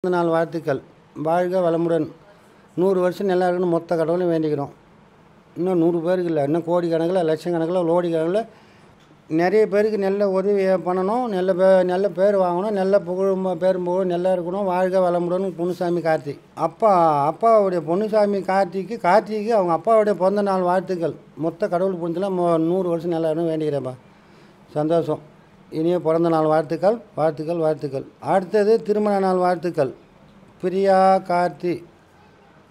நாள் வாழ்த்துக்கள். வாழ்க வளமுடன். 100 வருஷம் நல்லா இருக்கணும்னு மொத்த கடவுளையும் வேண்டிக்கிறோம். இன்னும் 100 பேருக்கு இல்லை, இன்னும் கோடிக்கணக்கில், லட்சக்கணக்கில், கோடிக்கணக்கில் நிறைய பேருக்கு நல்ல உதவி பண்ணணும். நல்ல பேர் வாங்கணும். நல்ல பேரும் புகழும் நல்லா இருக்கணும். வாழ்க வளமுடன். பொன்னுசாமி கார்த்தி. அப்பாவுடைய பொன்னுசாமி கார்த்திக்கு அவங்க அப்பாவுடைய பிறந்த நாள் வாழ்த்துக்கள். மொத்த கடவுள் புரிஞ்சலாம் 100 வருஷம் நல்லா இருக்கணும் வேண்டிக்கிறேன்ப்பா. சந்தோஷம். இனிய பிறந்த நாள் வாழ்த்துக்கள். அடுத்தது திருமண நாள் வாழ்த்துக்கள். பிரியா கார்த்தி.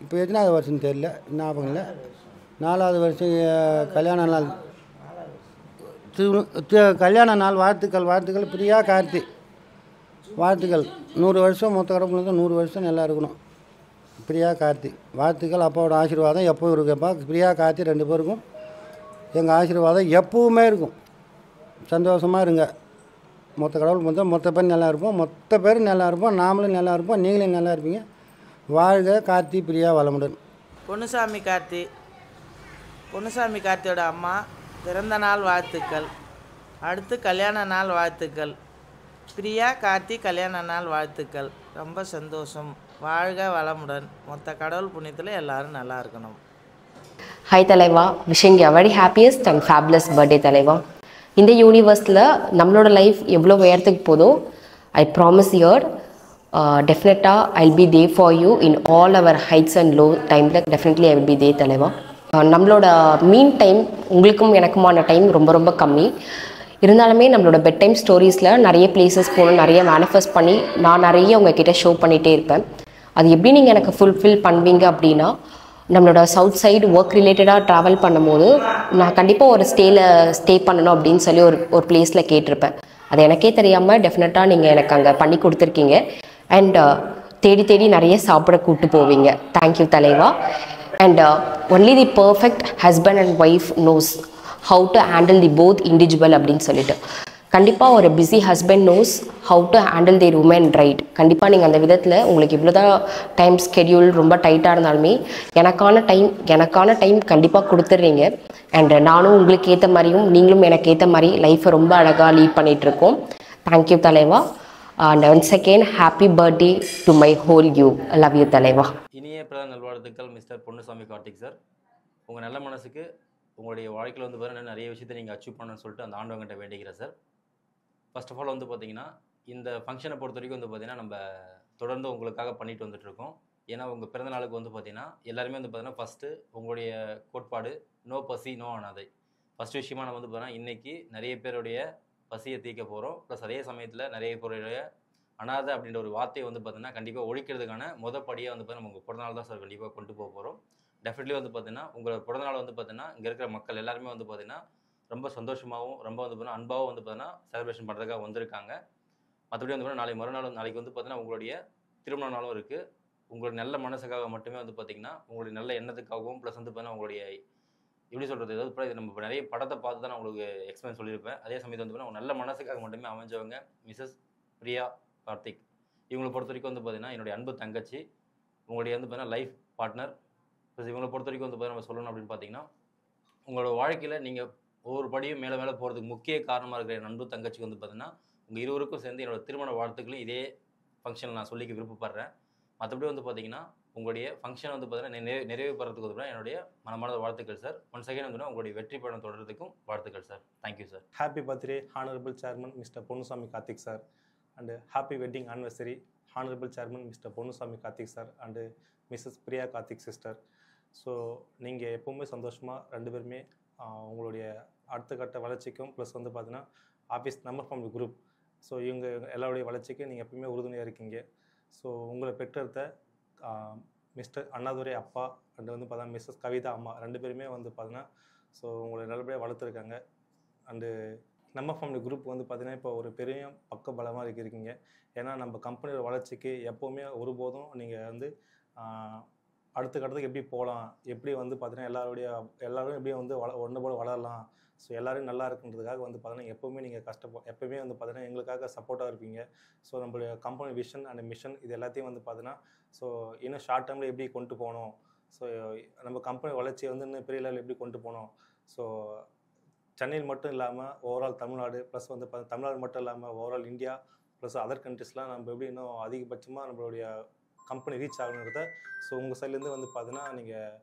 இப்போ எத்தனாவது வருஷம் தெரியல, ஞாபகம் இல்லை. 4வது வருஷம் கல்யாண நாள். கல்யாண நாள் வாழ்த்துக்கள். பிரியா கார்த்தி வாழ்த்துக்கள். 100 வருஷம் மொத்த கடவுளுக்கு 100 வருஷம் நல்லா இருக்கணும். பிரியா கார்த்தி வாழ்த்துக்கள். அப்பாவோட ஆசீர்வாதம் எப்பவும் இருக்குப்பா. பிரியா கார்த்தி 2 பேருக்கும் எங்கள் ஆசீர்வாதம் எப்பவுமே இருக்கும். சந்தோஷமாக இருங்க. மொத்த கடவுள் மொத்த பேர் நல்லா இருப்போம். நாமளும் நல்லா இருப்போம். நீங்களும் நல்லா இருப்பீங்க. வாழ்க கார்த்தி. பிரியா வளமுடன். பொன்னுசாமி கார்த்தியோட அம்மா பிறந்த நாள் வாழ்த்துக்கள். அடுத்து கல்யாண நாள் வாழ்த்துக்கள். பிரியா கார்த்தி கல்யாண நாள் வாழ்த்துக்கள். ரொம்ப சந்தோஷம். வாழ்க வளமுடன். மொத்த கடவுள் புண்ணியத்தில் எல்லாரும் நல்லா இருக்கணும். ஹாய் தலைவா, wishing you very happiest and fabulous birthday தலைவா. இந்த யூனிவர்ஸில் நம்மளோட லைஃப் எவ்வளோ உயரத்துக்கு போதோ, ஐ ப்ராமிஸ் யூர் டெஃபினட்டாக I will be there for you in all our heights and low டைமில். Definitely I will be there தலைவா. நம்மளோட மீன் டைம் உங்களுக்கும் எனக்குமான டைம் ரொம்ப ரொம்ப கம்மி. இருந்தாலுமே நம்மளோட பெட் டைம் ஸ்டோரிஸில் நிறைய பிளேசஸ் போகணும், நிறைய மேனிஃபெஸ்ட் பண்ணி நான் நிறைய உங்ககிட்ட ஷோ பண்ணிகிட்டே இருப்பேன். அது எப்படி நீங்கள் எனக்கு ஃபுல்ஃபில் பண்ணுவீங்க அப்படின்னா, நம்மளோட சவுத் சைடு ஒர்க் ரிலேட்டடாக ட்ராவல் பண்ணும்போது நான் கண்டிப்பாக ஒரு ஸ்டே பண்ணணும் அப்படின்னு சொல்லி ஒரு பிளேஸில் கேட்டிருப்பேன். அது எனக்கே தெரியாமல் டெஃபினட்டாக நீங்கள் எனக்கு அங்கே பண்ணி கொடுத்துருக்கீங்க. அண்ட் தேடி நிறைய சாப்பிட கூப்பிட்டு போவீங்க. தேங்க்யூ தலைவா. And only the perfect husband and wife knows how to handle the both individual அப்படின்னு சொல்லிட்டு. கண்டிப்பாக ஒரு busy husband knows how to handle their woman right. கண்டிப்பாக நீங்கள் அந்த விதத்தில் உங்களுக்கு இவ்வளோதான் டைம் ஸ்கெடியூல் ரொம்ப டைட்டாக இருந்தாலுமே எனக்கான டைம் கண்டிப்பாக கொடுத்துட்றீங்க. அண்ட் நானும் உங்களுக்கு ஏற்ற மாதிரியும் நீங்களும் எனக்கு ஏற்ற மாதிரி லைஃப்பை ரொம்ப அழகாக லீட் பண்ணிகிட்ருக்கோம். தேங்க்யூ தலைவா. And once again happy birthday to my whole you. Love you தலைவா. இனிய பிறந்த நல்வாழ்த்துக்கள் மிஸ்டர் பொன்னுசாமி கார்த்திக் சார். உங்கள் நல்ல மனசுக்கு உங்களுடைய வாழ்க்கையில் பார்த்தீங்கன்னா நிறைய விஷயத்தை நீங்கள் அச்சீவ் பண்ணணும்னு சொல்லிட்டு அந்த ஆண்டவங்கிட்ட வேண்டிக்கிறேன் சார். ஃபர்ஸ்ட் ஆஃப் ஆல் பார்த்தீங்கன்னா இந்த ஃபங்க்ஷனை பொறுத்த வரைக்கும் பார்த்தீங்கன்னா நம்ம தொடர்ந்து உங்களுக்காக பண்ணிட்டு வந்துட்டுருக்கோம். ஏன்னா உங்கள் பிறந்த நாளுக்கு பார்த்தீங்கன்னா எல்லாருமே பார்த்தீங்கன்னா ஃபஸ்ட்டு உங்களுடைய கோட்பாடு நோ பசி நோ அனாதை. ஃபஸ்ட் விஷயமா நம்ம பார்த்தீங்கன்னா இன்றைக்கி நிறைய பேருடைய பசியை தீர்க்க போகிறோம். ப்ளஸ் அதே சமயத்தில் நிறைய பேருடைய அனாதை அப்படின்ற ஒரு வார்த்தையை பார்த்தீங்கன்னா கண்டிப்பாக ஒழிக்கிறதுக்கான படியாக பார்த்தீங்கன்னா உங்கள் பிறந்தநாள் தான் சார் கண்டிப்பாக கொண்டு போக போகிறோம். டெஃபினெட்லி பார்த்தீங்கன்னா உங்களோட பிறந்தநாள் பார்த்தீங்கன்னா இங்கே இருக்கிற மக்கள் எல்லாருமே பார்த்தீங்கன்னா ரொம்ப சந்தோஷமாகவும் ரொம்ப பார்த்தீங்கன்னா அன்பாகவும் பார்த்தீங்கன்னா செலிப்ரேஷன் பண்ணுறதுக்காக வந்திருக்காங்க. மற்றபடி பார்த்தீங்கன்னா நாளைக்கு பார்த்தீங்கன்னா உங்களுடைய திருமண நாளும் இருக்குது. உங்களுடைய நல்ல மனசுக்காக மட்டுமே பார்த்தீங்கன்னா உங்களுடைய நல்ல எண்ணத்துக்காகவும் ப்ளஸ் பார்த்தீங்கன்னா உங்களுடைய எப்படி சொல்கிறது, ஏதாவது நம்ம நிறைய படத்தை பார்த்து தான் நான் உங்களுக்கு எக்ஸ்பிளைன் சொல்லியிருப்பேன். அதே சமயத்தில் பார்த்தீங்கன்னா நல்ல மனசுக்காக மட்டுமே அமைஞ்சவங்க மிஸ்ஸஸ் பிரியா கார்த்திக். இவங்களை பொறுத்த வரைக்கும் பார்த்தீங்கன்னா என்னுடைய அன்பு தங்கச்சி, உங்களுடைய பார்த்தீங்கன்னா லைஃப் பார்ட்னர். ப்ளஸ் இவங்களை பொறுத்த வரைக்கும் பார்த்தீங்கன்னா நம்ம சொல்லணும் அப்படின்னு பார்த்தீங்கன்னா உங்களோட வாழ்க்கையில் நீங்கள் ஒவ்வொரு படியும் மேலே போகிறதுக்கு முக்கிய காரணமாக இருக்கிற என் அன்பு தங்கச்சிக்கு பார்த்தீங்கன்னா உங்கள் இருவருக்கும் சேர்ந்து என்னோடய திருமண வாழ்த்துக்களையும் இதே ஃபங்க்ஷனில் நான் சொல்லிக்க விருப்பப்படுறேன். மற்றபடி பார்த்தீங்கன்னா உங்களுடைய ஃபங்க்ஷன் பார்த்தீங்கன்னா நிறைவு பெறதுக்கு என்னுடைய மனமார்ந்த வாழ்த்துக்கள் சார். ஒன்ஸ் அகைன் உங்களுடைய வெற்றி பயணம் தொடர்றதுக்கும் வாழ்த்துக்கள் sir. Thank you sir. Happy birthday honourable chairman mister Ponnusamy Karthik sir. And happy wedding anniversary honourable chairman mister Ponnusamy Karthik sir and missus Priya Karthik sister. So நீங்கள் எப்போவுமே சந்தோஷமாக 2 பேருமே உங்களுடைய அடுத்த கட்ட வளர்ச்சிக்கும் ப்ளஸ் பார்த்தீங்கன்னா office number from the group. So இவங்க எல்லாருடைய வளர்ச்சிக்கு நீங்கள் எப்பவுமே உறுதுணையாக இருக்கீங்க. ஸோ உங்களை பெற்றெடுத்த மிஸ்டர் அண்ணாதுரை அப்பா அண்டு பார்த்தீங்கன்னா மிஸ்ஸஸ் கவிதா அம்மா 2 பேருமே பார்த்தீங்கன்னா ஸோ உங்களை நல்லபடியாக வளர்த்துருக்காங்க. அண்டு நம்ம ஃப்ரம் தி குரூப் பார்த்தீங்கன்னா இப்போ ஒரு பெரிய பக்க பலமாக இருக்கீங்க. ஏன்னா நம்ம கம்பெனியோட வளர்ச்சிக்கு எப்போவுமே ஒருபோதும் நீங்கள் அடுத்த கட்டத்துக்கு எப்படி போகலாம், எப்படி பார்த்தீங்கன்னா எல்லோரும் எப்படி ஒன்று போல் வளரலாம், ஸோ எல்லோரும் நல்லா இருக்குன்றதுக்காக பார்த்தீங்கன்னா எப்போவுமே நீங்கள் எப்போவுமே பார்த்தீங்கன்னா எங்களுக்காக சப்போர்ட்டாக இருப்பீங்க. ஸோ நம்மளுடைய கம்பெனி விஷன் அண்ட் மிஷன் இது எல்லாத்தையும் பார்த்தீங்கன்னா ஸோ இன்னும் ஷார்ட் டைமில் எப்படி கொண்டு போகணும், ஸோ நம்ம கம்பெனி வளர்ச்சியை இன்னும் பெரிய லெவலில் எப்படி கொண்டு போகணும், ஸோ சென்னையில் மட்டும் இல்லாமல் ஓவரால் தமிழ்நாடு ப்ளஸ் தமிழ்நாடு மட்டும் இல்லாமல் ஓவரால் இந்தியா ப்ளஸ் அதர் கண்ட்ரிஸ்லாம் நம்ம எப்படி இன்னும் அதிகபட்சமாக நம்மளுடைய கம்பெனி ரீச் ஆகணுன்றத ஸோ உங்கள் சைட்லேருந்து வந்து பார்த்தீங்கன்னா நீங்கள்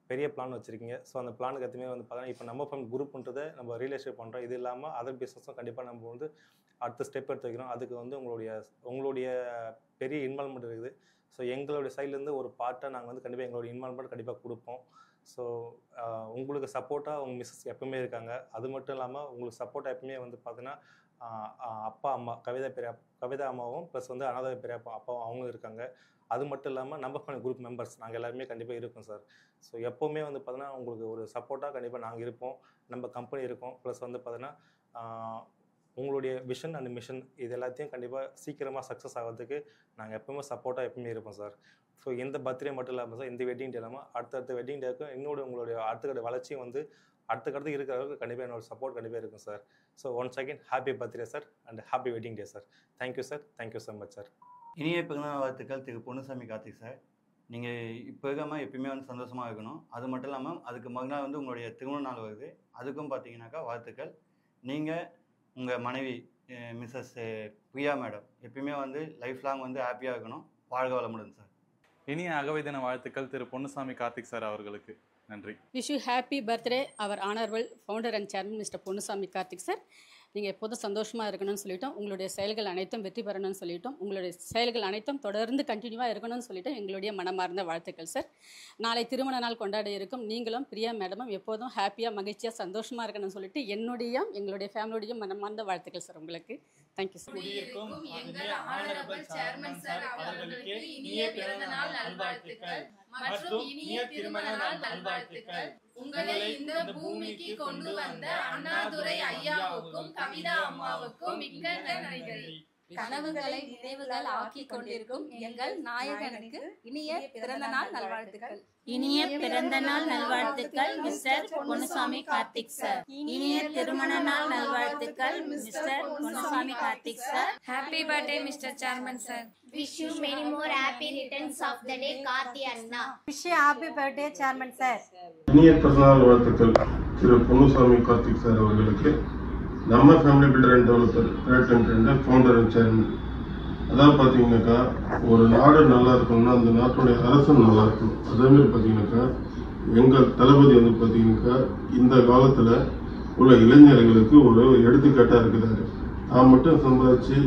பெரிய பிளான் வச்சுருக்கீங்க. ஸோ அந்த பிளானுக்கு எதுவுமே வந்து பார்த்தீங்கன்னா இப்போ நம்ம ஃபேமிலி குரூப்ன்றதை நம்ம ரியலைஸ்ட் பண்ணுறோம். இது இல்லாமல் அதர் பிஸ்னஸும் கண்டிப்பாக நம்ம வந்து அடுத்த ஸ்டெப் எடுத்து வைக்கிறோம். அதுக்கு வந்து உங்களுடைய பெரிய இன்வால்மெண்ட் இருக்குது. ஸோ எங்களுடைய சைட்லேருந்து ஒரு பார்ட்டாக நாங்கள் வந்து கண்டிப்பாக எங்களுடைய இன்வால்மெண்ட் கண்டிப்பாக கொடுப்போம். ஸோ உங்களுக்கு சப்போர்ட்டாக உங்கள் மிஸ்ஸஸ் எப்பவுமே இருக்காங்க. அது மட்டும் இல்லாமல் உங்களுக்கு சப்போர்ட்டாக எப்பவுமே வந்து பார்த்தீங்கன்னா அப்பா அம்மா கவிதா அம்மாவும் ப்ளஸ் வந்து அனாதை பெரிய அப்பாவும் அவங்களும் இருக்காங்க. அது மட்டும் இல்லாமல் நம்ம ஃபேமிலி குரூப் மெம்பர்ஸ் நாங்கள் எல்லாருமே கண்டிப்பாக இருக்கோம் சார். ஸோ எப்போவுமே வந்து பார்த்தீங்கன்னா உங்களுக்கு ஒரு சப்போர்ட்டாக கண்டிப்பாக நாங்கள் இருப்போம். நம்ம கம்பெனி இருக்கோம். ப்ளஸ் வந்து பார்த்தீங்கன்னா உங்களுடைய விஷன் அண்ட் மிஷன் இது எல்லாத்தையும் கண்டிப்பாக சீக்கிரமாக சக்ஸஸ் ஆகிறதுக்கு நாங்கள் எப்பவுமே சப்போர்ட்டாக எப்பவுமே இருப்போம் சார். ஸோ இந்த பர்த்டே மட்டும் இல்லாமல் சார் இந்த வெட்டிங் டே இல்லாமல் அடுத்தடுத்த வெட்டிங் டேக்கும் உங்களுடைய அடுத்த வளர்ச்சியும் வந்து அடுத்த இருக்கிற அளவுக்கு கண்டிப்பாக என்னோட சப்போர்ட் கண்டிப்பாக இருக்கும் sir. So once again happy birthday sir and happy wedding day sir. Thank you sir. Thank you so much sir. இனிய பிறந்தநாள் வாழ்த்துக்கள் திரு பொன்னுசாமி கார்த்திக் சார். நீங்கள் இப்போ இருக்காமல் எப்பயுமே வந்து சந்தோஷமாக இருக்கணும். அது மட்டும் இல்லாமல் அதுக்கு மறுநாள் வந்து உங்களுடைய திருமண நாள் வருது. அதுக்கும் பார்த்தீங்கன்னாக்கா வாழ்த்துக்கள். நீங்கள் உங்கள் மனைவி மிஸ்ஸஸ் பிரியா மேடம் எப்பயுமே வந்து லைஃப் லாங் வந்து ஹாப்பியாக இருக்கணும். வாழ்க வளமுடன் சார். இனிய அகவை தின வாழ்த்துக்கள் திரு பொன்னுசாமி கார்த்திக் சார் அவர்களுக்கு. நன்றி. Wish you happy birthday our honourable founder and chairman mister Ponnusamy Karthik sir. நீங்கள் எப்போதும் சந்தோஷமாக இருக்கணும்னு சொல்லிட்டோம். உங்களுடைய செயல்கள் அனைத்தும் வெற்றி பெறணும்னு சொல்லிட்டோம். உங்களுடைய செயல்கள் அனைத்தும் தொடர்ந்து கண்டினியூவாக இருக்கணும்னு சொல்லிட்டோம். எங்களுடைய மனமார்ந்த வாழ்த்துக்கள் சார். நாளை திருமண நாள் கொண்டாட இருக்கும் நீங்களும் பிரியா மேடமும் எப்போதும் ஹாப்பியாக மகிழ்ச்சியாக சந்தோஷமாக இருக்கணும்னு சொல்லிட்டு எங்களுடைய ஃபேமிலியோடையும் மனமார்ந்த வாழ்த்துக்கள் சார் உங்களுக்கு. Thank you sir. மற்றும் இனிய திருமண நாள் நல்வாழ்த்துக்கள். உங்களை இந்த பூமிக்கு கொண்டு வந்த அண்ணாதுரை ஐயாவுக்கும் கவிதா அம்மாவுக்கும் மிக்க நன்றிகள். கனவுகளை நினைவுகள் ஆக்கி கொண்டிருக்கும் எங்கள் நாயகனுக்கு இனிய பிறந்த நாள் நல்வாழ்த்துக்கள். இனிய பிறந்த நாள் நல்வாழ்த்துக்கள் மிஸ்டர் பொன்னுசாமி கார்த்திக் சார். இனிய திருமண நாள் நல்வாழ்த்துக்கள் mister Ponnusamy Karthik sir. Happy birthday mister chairman sir. Wish you many more happy returns of the day Karthi அண்ணா. Wish you happy birthday chairman sir. இனிய பிறந்தநாள் வாழ்த்துக்கள் திரு பொன்னுசாமி கார்த்திக் சார் அவர்களுக்கு. நம்ம family builder and developer private limited founder and chairman. அதாவது பார்த்தீங்கன்னாக்கா ஒரு நாடு நல்லா இருக்கணும்னா அந்த நாட்டுடைய அரசு நல்லா இருக்கணும். அதேமாதிரி பார்த்தீங்கன்னாக்கா எங்கள் தளபதி வந்து பார்த்தீங்கன்னாக்கா இந்த காலத்தில் உள்ள இளைஞர்களுக்கு ஒரு எடுத்துக்காட்டாக இருக்கிறாரு. தான் மட்டும் சம்பாதிச்சு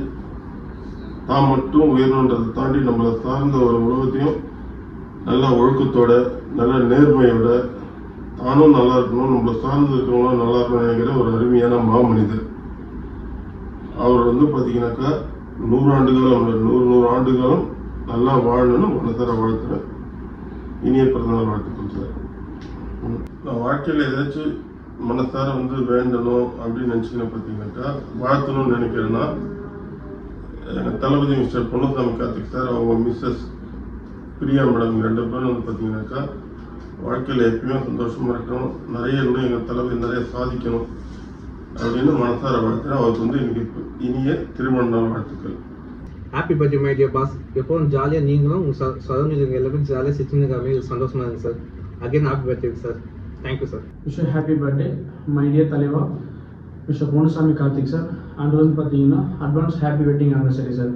தான் மட்டும் உயரணுன்றதை தாண்டி நம்மளை சார்ந்த ஒரு உலகத்தையும் நல்ல ஒழுக்கத்தோட நல்ல நேர்மையோட தானும் நல்லா இருக்கணும், நம்மளை சார்ந்து இருக்கிறவங்களும் நல்லா இருக்கணும்னு நினைக்கிற ஒரு அருமையான மாமனிதர். அவர் வந்து பார்த்தீங்கன்னாக்கா 100 ஆண்டுகளும் 100 ஆண்டுகளும் நல்லா வாழணும்னு மனசார வாழ்த்துறேன். இனிய பிறந்தநாள் வாழ்த்துக்கள் சார். நான் வாழ்க்கையில் ஏதாச்சும் மனசார வந்து வேண்டணும் அப்படின்னு நினச்சிங்கன்னா பார்த்தீங்கன்னாக்கா வாழ்த்தணும்னு நினைக்கிறேன்னா எங்கள் தளபதி மிஸ்டர் பொன்னுசாமி கார்த்திக் சார் அவங்க மிஸ்ஸஸ் பிரியா மேடம் 2 பேரும் வந்து பார்த்தீங்கன்னாக்கா வாழ்க்கையில் எப்பயுமே சந்தோஷமாக இருக்கணும், நிறைய இன்னும் எங்கள் தளபதி நிறைய சாதிக்கணும் அப்படின்னு மனசார வாழ்த்துறேன். அவருக்கு வந்து இன்னைக்கு இனிய திருமண நாள் வாழ்த்துக்கள். Happy birthday my dear boss. எப்போதும் ஜாலியாக நீங்களும் உங்கள் சரௌண்டிங் எல்லாமே ஜாலியாக சிரிச்சுன்னு சந்தோஷமாக இருங்க sir. Again happy birthday sir. Thank you sir. Wish happy birthday my dear தலைவா Mr Ponnusamy Karthik sir. And வந்து பார்த்தீங்கன்னா advance happy wedding anniversary sir.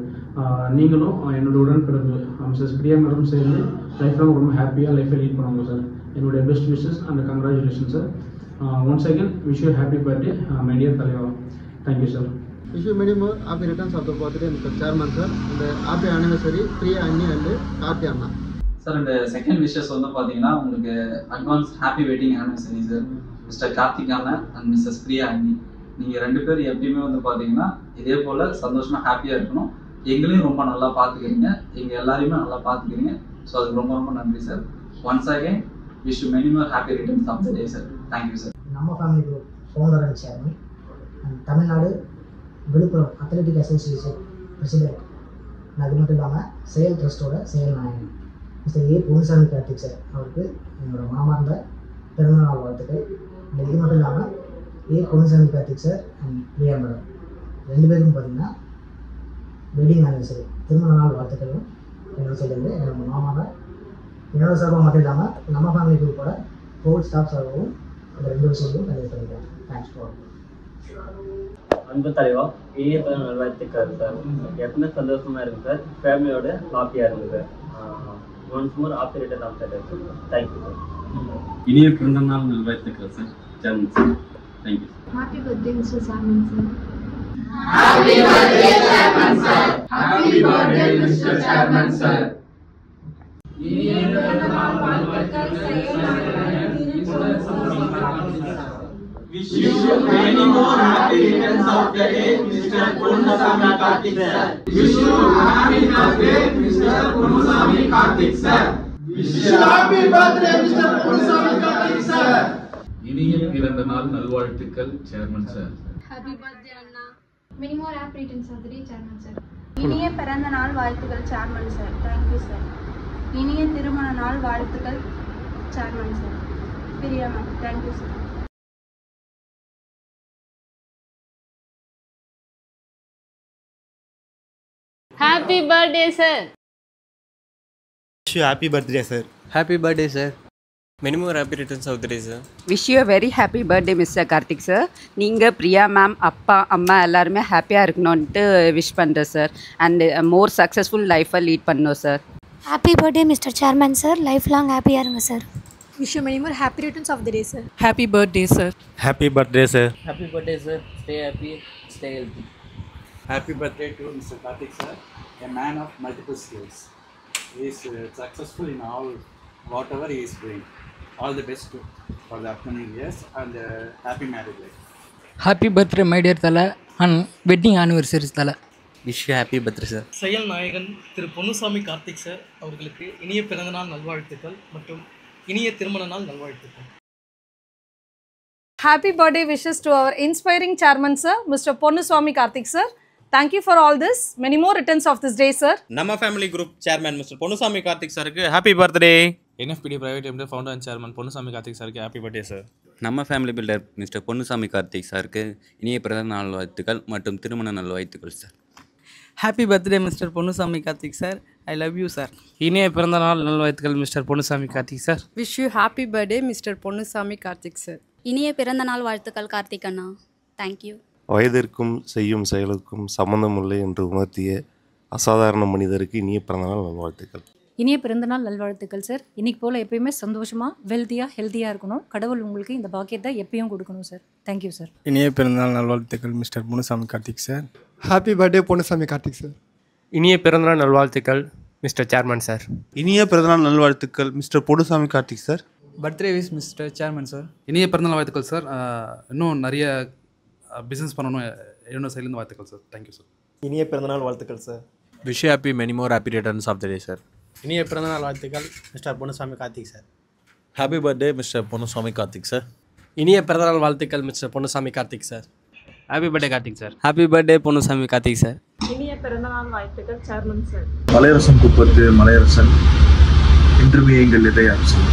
நீங்களும் என்னோட உடன்பிறப்பு மிஸ்ஸஸ் பிரியா மேடம் சேர்ந்து லைஃப் லாங் ரொம்ப ஹாப்பியாக லைஃப்பை லீட் பண்ணுவாங்க சார். என்னுடைய best wishes and congratulation sir. Once again wish you happy birthday my dear தலைவா. Thank you sir. Wish you many more happy returns of the birthday mister chairman sir. இந்த happy anniversary Priya அண்ணி and Karthi அண்ணா sir. இந்த second wishes வந்து பார்த்தீங்கன்னா உங்களுக்கு advance happy wedding anniversary sir. Mister Karthik அண்ணா and missus Priya அண்ணி நீங்கள் 2 பேர் எப்பயுமே வந்து பார்த்தீங்கன்னா இதே போல் சந்தோஷமாக ஹாப்பியாக இருக்கணும். எங்களையும் ரொம்ப நல்லா பார்த்துக்கிறீங்க, எங்கள் எல்லாரையுமே நல்லா பார்த்துக்கிறீங்க. ஸோ அதுக்கு ரொம்ப ரொம்ப நன்றி sir. Once again wish you many more happy returns of the day sir. Thank you sir. நம்ம family group founder and chairman and Tamil Nadu Villupuram athletic association president. அது மட்டும் இல்லாமல் செயல் ட்ரஸ்ட்டோட செயல் நாயகன் Mr A Ponnusamy Karthik sir அவருக்கு என்னோட மனமார்ந்த பிறந்தநாள் வாழ்த்துக்கள். இது மட்டும் இல்லாமல் A Ponnusamy Karthik sir and Priya madam 2 பேருக்கும் பார்த்தீங்கன்னா வெட்டிங் ஆனிவர்சரி திருமண நாள் வாழ்த்துக்களும் என்னோட சொல்லுங்க. என்னோட சார்பாக மட்டும் இல்லாமல் நம்ம ஃபேமிலி குரூப்போட ஹோல் ஸ்டாஃப் சார்பாகவும் இந்த 2 விஷயங்களும் கண்டிப்பாக பண்ணிக்கிறேன். தேங்க்ஸ் ஃபார் அன்பு தலைவா இனிய பிறந்த நல்வாழ்த்துக்கள் சார். எப்பவுமே சந்தோஷமா இருக்கு சார். ஃபேமிலியோட ஹாப்பியாக இருக்கு sir. Once more happy return of the day sir. Thank you sir. இனிய பிறந்த நாள் நல்வாழ்த்துக்கள் sir. Chairman sir. Thank you sir. Happy birthday, Mr. Chairman, sir. Happy birthday, Chairman, sir. Happy birthday, Mr. Chairman, sir. இனிய பிறந்த நாள் வாழ்த்துக்கள் Wish you many more happy returns of the day, Mr. Ponnusamy Karthik, sir. Wish you happy birthday, Mr. Ponnusamy Karthik, sir. Wish you happy birthday, Mr. Ponnusamy Karthik, sir. இனிய பிறந்த நாள் நல்வாழ்த்துக்கள் chairman sir. Happy birthday, Anna. Many more happy returns of the day, Chairman, sir. இனிய பிறந்த நாள் வாழ்த்துக்கள் chairman sir. Thank you sir. இனிய திருமண நாள் வாழ்த்துக்கள் chairman sir. Priya ma'am. Thank you sir. Happy birthday, sir. Wish you happy birthday, sir. Happy birthday, sir. Many more happy returns of the day, sir. Wish you very happy birthday mister Karthik sir. நீங்கள் Priya ma'am அப்பா அம்மா எல்லாருமே ஹாப்பியாக இருக்கணும்ன்ட்டு wish பண்ணுறேன் sir. And more successful லைஃப்பை lead பண்ணணும் sir. Happy birthday mister chairman sir. Life long ஹாப்பியாக இருங்க sir. Wish you many more happy returns of the day sir. Happy birthday, sir. Happy birthday, sir. Happy birthday, sir. Stay happy, stay healthy. Happy birthday to Mr. Karthik, sir. A man of multiple skills. He is successful in all whatever he is doing. All the best for the upcoming years and happy married life. Happy birthday, my dear Thala, and wedding anniversary Thala. Wish you happy birthday, sir. செயல் நாயகன் திரு Ponnusamy Karthik sir அவர்களுக்கு இனிய பிறந்தநாள் நல்வாழ்த்துக்கள் மற்றும் இனிய திருமண நாள் நல்வாழ்த்துக்கள். Happy birthday wishes to our inspiring chairman sir, Mr. Ponnusamy Karthik sir. Thank you for all this. Many more returns of this day, sir. நம்ம family group chairman mister Ponnusamy Karthik சாருக்கு happy birthday. NFPD private limited founder and chairman Ponnusamy Karthik சாருக்கு happy birthday sir. நம்ம family builder Mr Ponnusamy Karthik சாருக்கு இனிய பிறந்த நாள் வாழ்த்துக்கள் மற்றும் திருமண நாள் வாழ்த்துக்கள் sir. Happy birthday, Mr. Ponnusamy Karthik, sir. I love you, sir. இனிய பிறந்த நாள் நல்வாழ்த்துக்கள் mister Ponnusamy Karthik sir. Wish you happy birthday mister Ponnusamy Karthik sir. இனிய பிறந்த நாள் வாழ்த்துக்கள் கார்த்திக் அண்ணா. தேங்க்யூ. வயதிற்கும் செய்யும் செயலுக்கும் சம்பந்தமில்லை என்று உணர்த்திய அசாதாரண மனிதருக்கு இனிய பிறந்தநாள் நல்வாழ்த்துக்கள். இனிய பிறந்தநாள் நல்வாழ்த்துக்கள் சார். இன்னைக்கு போல் எப்பயுமே சந்தோஷமாக வெல்த்தியாக ஹெல்த்தியாக இருக்கணும். கடவுள் உங்களுக்கு இந்த பாக்கியத்தை எப்பயும் கொடுக்கணும் சார். Thank you sir. இனிய பிறந்தநாள் நல்வாழ்த்துக்கள் mister Ponnusamy Karthik sir. Happy birthday Ponnusamy Karthik sir. இனிய பிறந்தநாள் நல்வாழ்த்துக்கள் மிஸ்டர் சேர்மன் சார். இனிய பிறந்தநாள் நல்வாழ்த்துக்கள் mister Ponnusamy Karthik sir. Birthday wish mister chairman sir. இனிய பிறந்தநாள் வாழ்த்துக்கள் சார். இன்னும் நிறைய பிஸ்னஸ் பண்ணணும் என்னோட சைட்லேருந்து வாழ்த்துக்கள் சார். Thank you sir. இனிய பிறந்தநாள் வாழ்த்துக்கள் sir. Wish happy many more happy returns of the day sir. இனிய பிறந்தநாள் வாழ்த்துக்கள் mister Ponnusamy Karthik sir. Happy birthday mister Ponnusamy Karthik sir. இனிய பிறந்தநாள் வாழ்த்துக்கள் mister Ponnusamy Karthik sir. Happy birthday Karthik sir. Happy birthday, Ponnusamy Karthik sir. இனிய பிறந்தநாள் வாழ்த்துக்கள் சேர்மன் சார். மலையரசன் குப்பத்து மலையரசன் இன்டர்வியூ எங்கள் இதயாம்சம்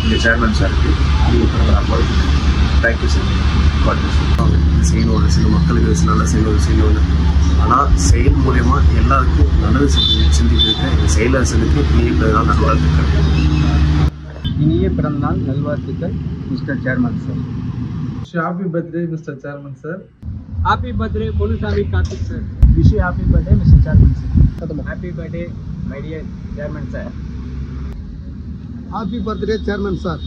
இங்கே சேர்மன் சாருக்கு இனிய பிறந்தநாள் வாழ்த்துக்கள். Thank you sir. செய்யணும் ஒரு சில மக்களுக்கு நல்லா செய்யணும் ஆனால் செயல் மூலயமா எல்லாருக்கும் நல்லது சிந்திக்கிறதுக்கு எங்கள் செயலரசனுக்கு இனிய பிறந்தநாள் நல்வாழ்த்துக்கள். இனிய பிறந்தநாள் நல்வாழ்த்துக்கள் mister chairman sir. Happy birthday mister chairman sir. Happy birthday, Ponnusamy Karthik sir. Wish you happy birthday mister chairman sir. Happy birthday, my dear chairman sir. Happy birthday chairman sir.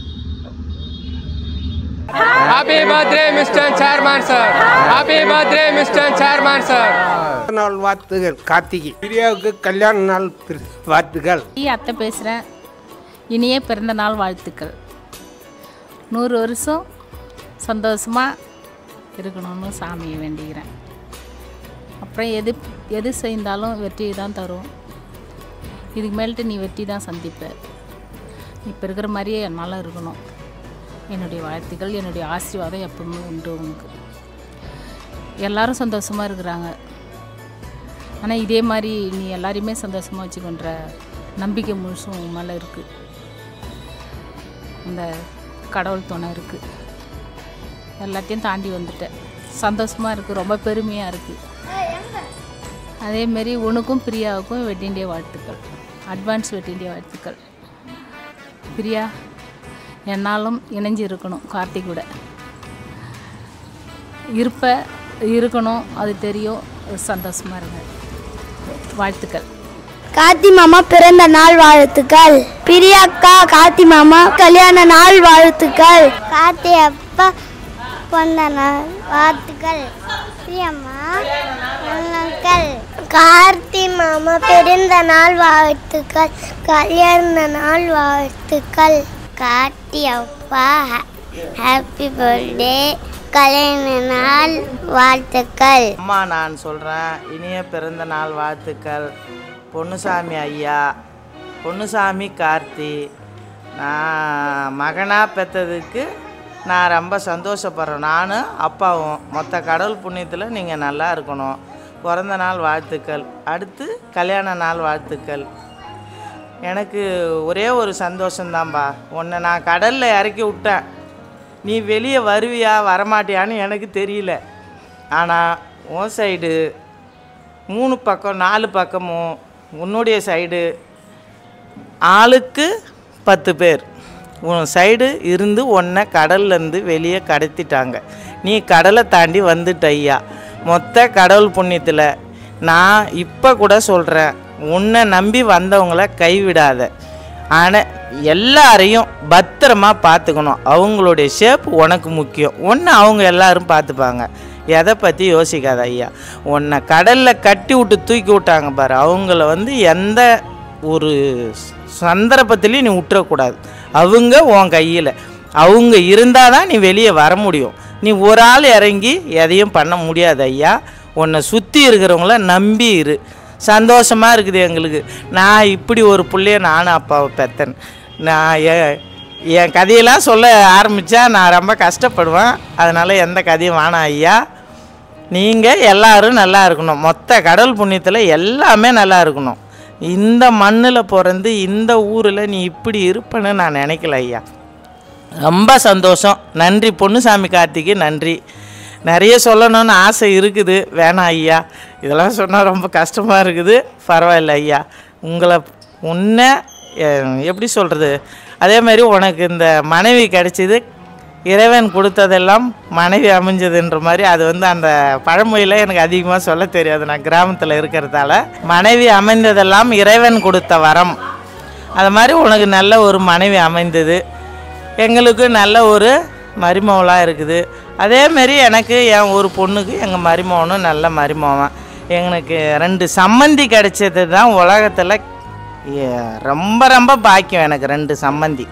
Happy birthday, Mr. Chairman sir. Happy birthday, Mr. Chairman sir. நாள் வாழ்த்துகள் கார்த்திகை. பிரியாவுக்கு கல்யாண நாள் வாழ்த்துக்கள். அத்தை பேசுகிறேன். இனிய பிறந்த நாள் வாழ்த்துக்கள். 100 வருஷம் சந்தோஷமாக இருக்கணும்னு சாமியை வேண்டிக்கிறேன். அப்புறம் எது செய்தாலும் வெற்றியை தான் தரும். இதுக்கு மேல்ட்டு நீ வெற்றி தான் சந்திப்ப. இப்போ இருக்கிற மாதிரியே என்னால் இருக்கணும். என்னுடைய வாழ்த்துக்கள், என்னுடைய ஆசீர்வாதம் எப்பவுமே உண்டு உனக்கு. எல்லாரும் சந்தோஷமாக இருக்கிறாங்க. ஆனால் இதே மாதிரி நீ எல்லாரையுமே சந்தோஷமாக வச்சுக்கொன்ற நம்பிக்கை முழுசும் உன் மேலே இருக்குது. இந்த கடவுள் துணை இருக்குது. எல்லாத்தையும் தாண்டி வந்துட்டேன். சந்தோஷமாக இருக்குது. ரொம்ப பெருமையாக இருக்குது. அதேமாரி உனக்கும் பிரியாவுக்கும் வெட்டிங் டே வாழ்த்துக்கள். அட்வான்ஸ் வெட்டிங் டே வாழ்த்துக்கள். பிரியா என்னாலும் இணைஞ்சு இருக்கணும் கார்த்திக் கூட இருப்ப. இருக்கணும், அது தெரியும். சந்தோஷமாக இருங்க. வாழ்த்துக்கள். கார்த்தி மாமா பிறந்த நாள் வாழ்த்துக்கள். பிரியாக்கா கார்த்தி மாமா கல்யாண நாள் வாழ்த்துக்கள். கார்த்தி அப்பா பிறந்த நாள் வாழ்த்துக்கள். பிரியம்மா வாழ்த்துக்கள். கார்த்தி மாமா பிறந்த நாள் வாழ்த்துக்கள். கல்யாண நாள் வாழ்த்துக்கள். கார்த்தி அப்பா ஹாப்பி பர்த்டே கல்யாண நாள் வாழ்த்துக்கள். அம்மா நான் சொல்கிறேன், இனிய பிறந்த நாள் வாழ்த்துக்கள். பொன்னுசாமி ஐயா, பொன்னுசாமி கார்த்தி, நான் மகனாக பெற்றதுக்கு நான் ரொம்ப சந்தோஷப்படுறேன். நானும் அப்பாவும் மொத்த கடவுள் புண்ணியத்தில் நீங்கள் நல்லா இருக்கணும். பிறந்த நாள் வாழ்த்துக்கள். அடுத்து கல்யாண நாள் வாழ்த்துக்கள். எனக்கு ஒரே ஒரு சந்தோஷந்தான்பா, உன்னை நான் கடலில் இறக்கி விட்டேன், நீ வெளியே வருவியா வரமாட்டியான்னு எனக்கு தெரியல. ஆனால் உன் சைடு 3 பக்கம் 4 பக்கமும் உன்னுடைய சைடு ஆளுக்கு 10 பேர் உன் சைடு இருந்து உன்னை கடல்லேருந்து வெளியே கடத்திட்டாங்க. நீ கடலை தாண்டி வந்துட்ட ஐயா. மொத்த கடவுள் புண்ணியத்தில் நான் இப்போ கூட சொல்கிறேன், உன்னை நம்பி வந்தவங்கள கைவிடாத. ஆனால் எல்லாரையும் பத்திரமா பார்த்துக்கணும். அவங்களுடைய ஷேப் உனக்கு முக்கியம். ஒன்று அவங்க எல்லாரும் பார்த்துப்பாங்க. எதை பற்றி யோசிக்காத ஐயா. உன்னை கடலில் கட்டி விட்டு தூக்கி விட்டாங்க பாரு, அவங்கள எந்த ஒரு சந்தர்ப்பத்திலையும் நீ விட்டுறக்கூடாது. அவங்க உன் கையில், அவங்க இருந்தால் தான் நீ வெளியே வர முடியும். நீ ஒரு ஆள் இறங்கி எதையும் பண்ண முடியாது ஐயா. உன்னை சுற்றி இருக்கிறவங்கள நம்பி இரு. சந்தோஷமாக இருக்குது எங்களுக்கு. நான் இப்படி ஒரு பிள்ளைய நானும் அப்பாவை பெற்றேன். நான் என் கதையெல்லாம் சொல்ல ஆரம்பித்தா நான் ரொம்ப கஷ்டப்படுவேன். அதனால் எந்த கதையும் வேணாம் ஐயா. நீங்கள் எல்லோரும் நல்லா இருக்கணும். மொத்த கடவுள் புண்ணியத்தில் எல்லாமே நல்லா இருக்கணும். இந்த மண்ணில் பிறந்து இந்த ஊரில் நீ இப்படி இருப்பேன்னு நான் நினைக்கல ஐயா. ரொம்ப சந்தோஷம். நன்றி பொன்னுசாமி கார்த்திக்கு நன்றி. நிறைய சொல்லணும்னு ஆசை இருக்குது, வேணாம் ஐயா. இதெல்லாம் சொன்னால் ரொம்ப கஷ்டமாக இருக்குது. பரவாயில்ல ஐயா. உன்னை எப்படி சொல்கிறது, அதே மாதிரி உனக்கு இந்த மனைவி கிடைச்சிது, இறைவன் கொடுத்ததெல்லாம் மனைவி அமைஞ்சதுன்ற மாதிரி. அது அந்த பழமொழியில் எனக்கு அதிகமாக சொல்ல தெரியாது, நான் கிராமத்தில் இருக்கிறதால. மனைவி அமைந்ததெல்லாம் இறைவன் கொடுத்த வரம். அது மாதிரி உனக்கு நல்ல ஒரு மனைவி அமைந்தது. எங்களுக்கு நல்ல ஒரு மருமகளாக இருக்குது. அதேமாரி எனக்கு என் ஒரு பொண்ணுக்கு எங்கள் மருமகனும் நல்ல மருமகன். எனக்கு 2 சம்மந்தி கிடைச்சது தான் உலகத்தில் ரொம்ப ரொம்ப பாக்கியம். எனக்கு 2 சம்மந்தி.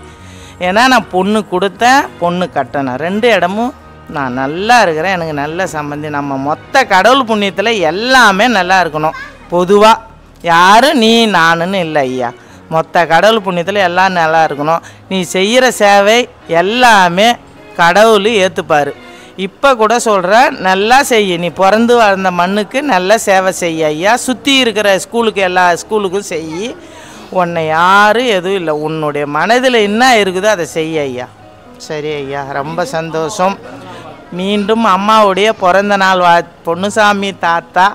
ஏன்னா நான் பொண்ணு கொடுத்தேன், பொண்ணு கட்டணும். 2 இடமும் நான் நல்லா இருக்கிறேன். எனக்கு நல்ல சம்மந்தி. நம்ம மொத்த கடவுள் புண்ணியத்தில் எல்லாமே நல்லா இருக்கணும். பொதுவாக யாரும் நீ நானுன்னு இல்லை ஐயா. மொத்த கடவுள் புண்ணியத்தில் எல்லாம் நல்லா இருக்கணும். நீ செய்கிற சேவை எல்லாமே கடவுள் ஏற்றுப்பார். இப்போ கூட சொல்கிறேன், நல்லா செய்ய. நீ பிறந்து வளர்ந்த மண்ணுக்கு நல்ல சேவை செய்ய ஐயா. சுற்றி இருக்கிற ஸ்கூலுக்கு எல்லா ஸ்கூலுக்கும் செய். உன்னை யாரும் எதுவும் இல்லை. உன்னுடைய மனதில் என்ன இருக்குதோ அதை செய்ய ஐயா. சரி ஐயா, ரொம்ப சந்தோஷம். மீண்டும் அம்மாவுடைய பிறந்த நாள் வாழ்த்து. பொன்னுசாமி தாத்தா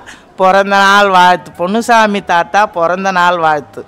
பிறந்த நாள் வாழ்த்து. பொன்னுசாமி தாத்தா பிறந்த நாள் வாழ்த்து.